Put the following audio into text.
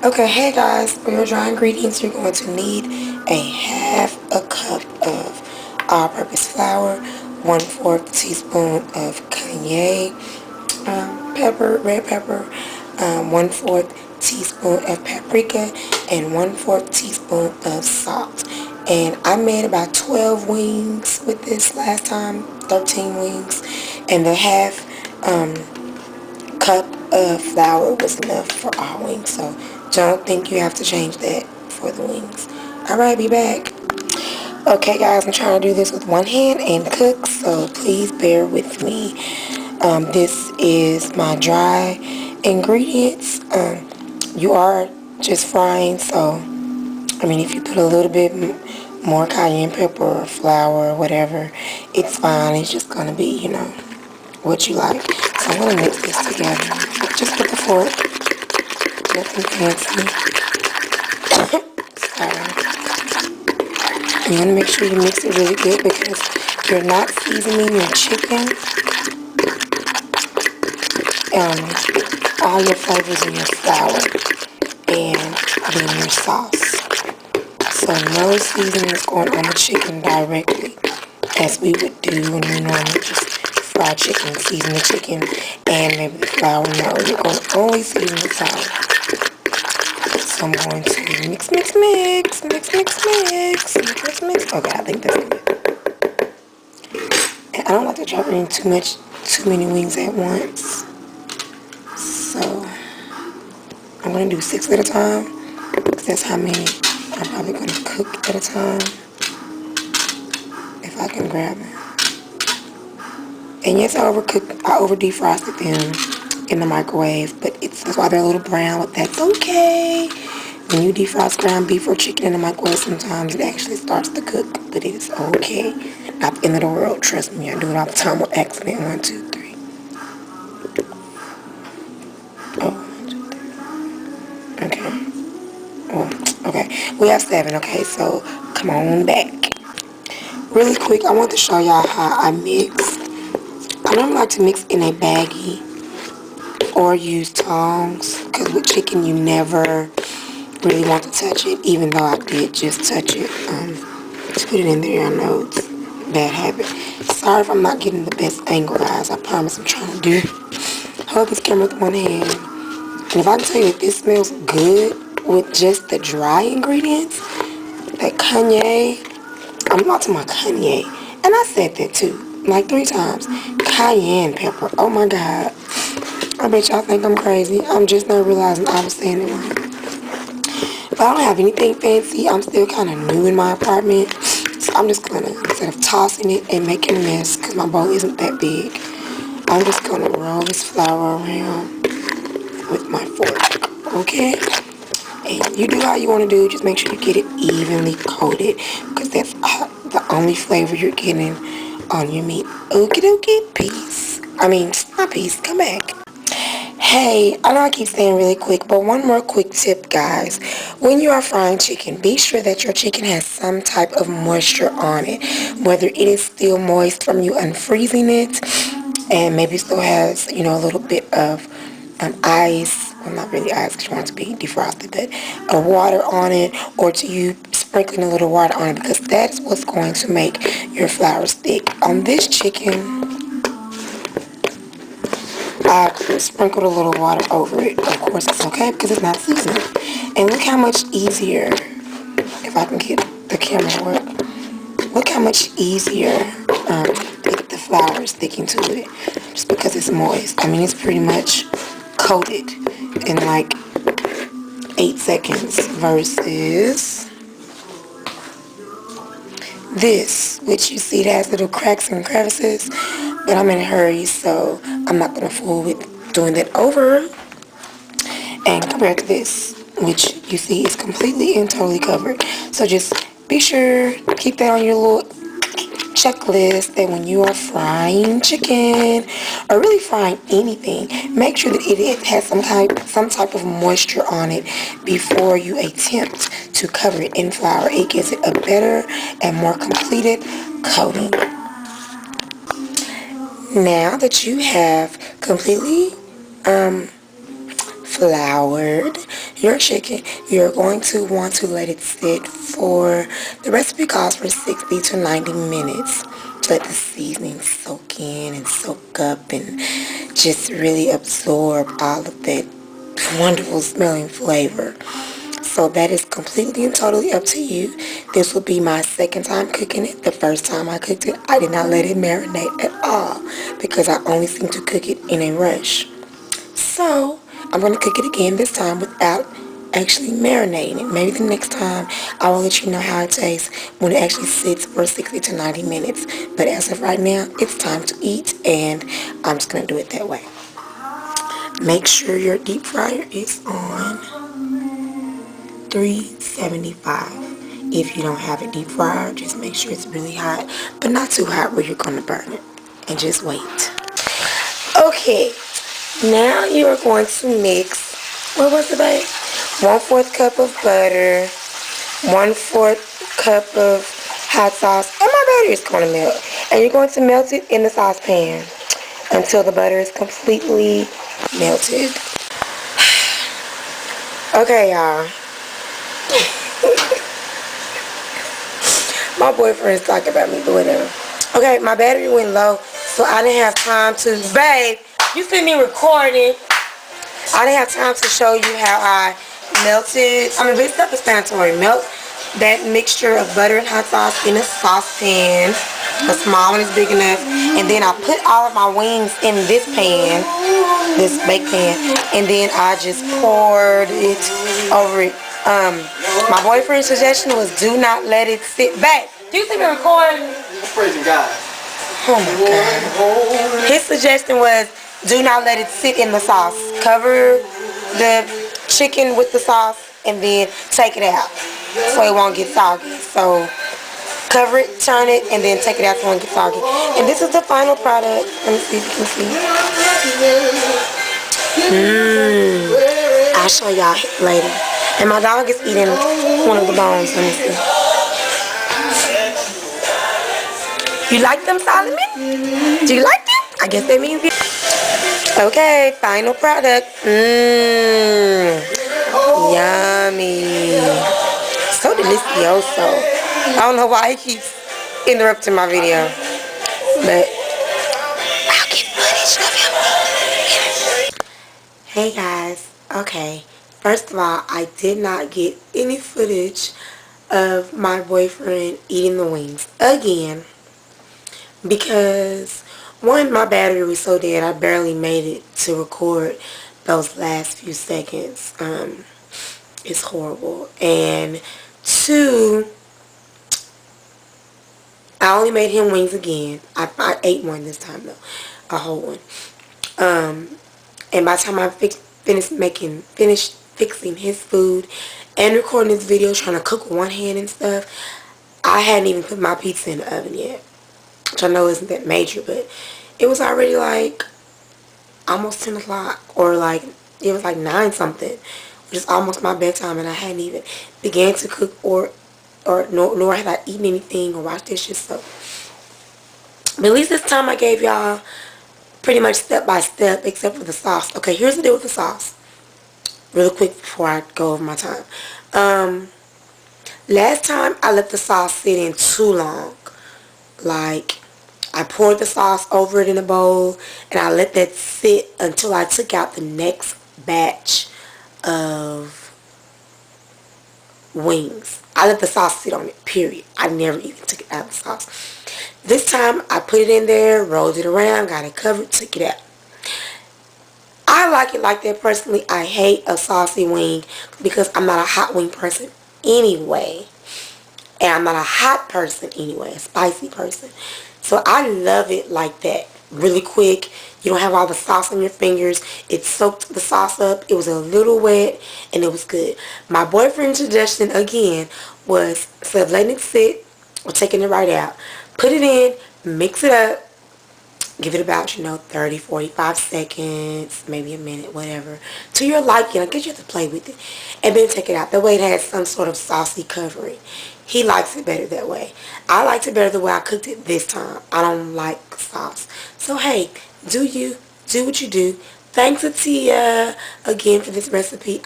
Okay, hey guys, for your dry ingredients, you're going to need a half a cup of all-purpose flour, 1/4 teaspoon of cayenne pepper, red pepper, 1/4 teaspoon of paprika, and 1/4 teaspoon of salt. And I made about 12 wings with this last time, 13 wings, and the half cup of flour was enough for all wings, so don't think you have to change that for the wings. Alright, be back. Okay guys, I'm trying to do this with one hand and cook, so please bear with me. This is my dry ingredients. You are just frying, so I mean if you put a little bit more cayenne pepper or flour or whatever, it's fine. It's just gonna be, what you like. So I'm gonna mix this together. Just with the fork, nothing fancy. Sorry. You wanna make sure you mix it really good because you're not seasoning your chicken. All your flavors in your flour and then your sauce. So no seasoning is going on the chicken directly as we would do when we normally just fry chicken, season the chicken and maybe the flour. No, you're going to only season the flour. So I'm going to mix, mix, mix, mix, mix, mix, mix, mix, mix. Okay, I think that's good. And I don't like to drop it in too many wings at once. So I'm going to do 6 at a time because that's how many I'm probably going to cook at a time if I can grab it. And yes, I over defrosted them in the microwave, but that's why they're a little brown, but that's okay. When you defrost ground beef or chicken in the microwave, sometimes it actually starts to cook, but it is okay. Not the end of the world, trust me. I do it all the time with accident. 1, 2, 3. Oh, 1, 2, 3. Okay. Oh, okay. We have 7, okay, so come on back. Really quick, I want to show y'all how I mix. I don't like to mix in a baggie or use tongs because with chicken you never really want to touch it, even though I did just touch it. Just put it in there. I know it's a bad habit. Sorry if I'm not getting the best angle, guys. I promise I'm trying to hold this camera with one hand. And if I can tell you that this smells good with just the dry ingredients, that cayenne, I'm not to my cayenne. And I said that too, like 3 times. Cayenne pepper. Oh my God. I bet y'all think I'm crazy. I'm just not realizing I was saying it wrong. But I don't have anything fancy. I'm still kind of new in my apartment. So I'm just going to, instead of tossing it and making a mess, because my bowl isn't that big, I'm just going to roll this flour around with my fork. Okay? And you do how you want to do. Just make sure you get it evenly coated, because that's the only flavor you're getting on your meat. Okie dokie. Peace. Not peace. Come back. Hey, I know I keep saying really quick, but one more quick tip, guys. When you are frying chicken, be sure that your chicken has some type of moisture on it. Whether it is still moist from you unfreezing it, and maybe still has, a little bit of ice, well, not really ice because you want it to be defrosted, but water on it, or to you sprinkling a little water on it, because that's what's going to make your flour stick. On this chicken, I sprinkled a little water over it. Of course, it's okay because it's not seasoned. And look how much easier, if I can get the camera to work, look how much easier the flour is sticking to it just because it's moist. It's pretty much coated in like 8 seconds versus this, which you see it has little cracks and crevices, but I'm in a hurry, so I'm not going to fool with doing that over. And compared to this, which you see is completely and totally covered. So just be sure, keep that on your little checklist, that when you are frying chicken or really frying anything, make sure that it has some type of moisture on it before you attempt to cover it in flour. It gives it a better and more completed coating. Now that you have completely floured your chicken, you're going to want to let it sit for, the recipe calls for 60 to 90 minutes to let the seasoning soak in and soak up and just really absorb all of that wonderful smelling flavor. So that is completely and totally up to you. This will be my second time cooking it. The first time I cooked it, I did not let it marinate at all because I only seem to cook it in a rush. So I'm going to cook it again this time without actually marinating it. Maybe the next time I will let you know how it tastes when it actually sits for 60 to 90 minutes. But as of right now, it's time to eat, and I'm just going to do it that way. Make sure your deep fryer is on 375. If you don't have a deep fryer, just make sure it's really hot, but not too hot where you're going to burn it. And just wait. Okay, now you are going to mix, what was it, babe? 1/4 cup of butter, 1/4 cup of hot sauce, and my butter is going to melt. And you're going to melt it in the saucepan until the butter is completely melted. Okay, y'all. My boyfriend's talking about me, but whatever. Okay, my battery went low, so I didn't have time to, babe, you see me recording. I didn't have time to show you how I melted, it's self-explanatory. Melt that mixture of butter and hot sauce in a saucepan. The small one is big enough. And then I put all of my wings in this pan, this bake pan, and then I just poured it over it. My boyfriend's suggestion was do not let it sit back. Do you see me recording? I'm praising God. Oh my God. His suggestion was do not let it sit in the sauce. Cover the chicken with the sauce and then take it out so it won't get soggy. So cover it, turn it, and then take it out so it won't get soggy. And this is the final product. Let me see if you can see. I'll show y'all later. And my dog is eating one of the bones. Let me see. You like them, Solomon? Do you like them? I guess that means you. Okay, final product. Yummy. So delicioso. I don't know why he keeps interrupting my video, but I'll get footage of him. Hey guys. Okay. First of all, I did not get any footage of my boyfriend eating the wings again because one, my battery was so dead I barely made it to record those last few seconds. It's horrible. And two, I only made him wings again. I ate one this time though, a whole one. And by the time I finished fixing his food and recording this video, trying to cook with one hand and stuff, I hadn't even put my pizza in the oven yet. Which I know isn't that major, but it was already like almost 10 o'clock, or like it was like 9 something, which is almost my bedtime, and I hadn't even began to cook nor had I eaten anything or washed dishes. So, but at least this time I gave y'all pretty much step by step, except for the sauce. Okay, here's the deal with the sauce. Really quick before I go over my time. Last time I let the sauce sit in too long. Like, I poured the sauce over it in a bowl, and I let that sit until I took out the next batch of wings. I let the sauce sit on it, period. I never even took it out of the sauce. This time, I put it in there, rolled it around, got it covered, took it out. I like it like that personally. I hate a saucy wing because I'm not a hot wing person anyway. And I'm not a hot person anyway, a spicy person. So I love it like that. Really quick. You don't have all the sauce on your fingers. It soaked the sauce up. It was a little wet and it was good. My boyfriend's suggestion again was, instead of letting it sit or taking it right out, put it in, mix it up, give it about, 30, 45 seconds, maybe a minute, whatever, to your liking. I guess you have to play with it. And then take it out. That way it has some sort of saucy covering. He likes it better that way. I liked it better the way I cooked it this time. I don't like sauce. So, hey, do what you do. Thanks, Ateyaa, again for this recipe.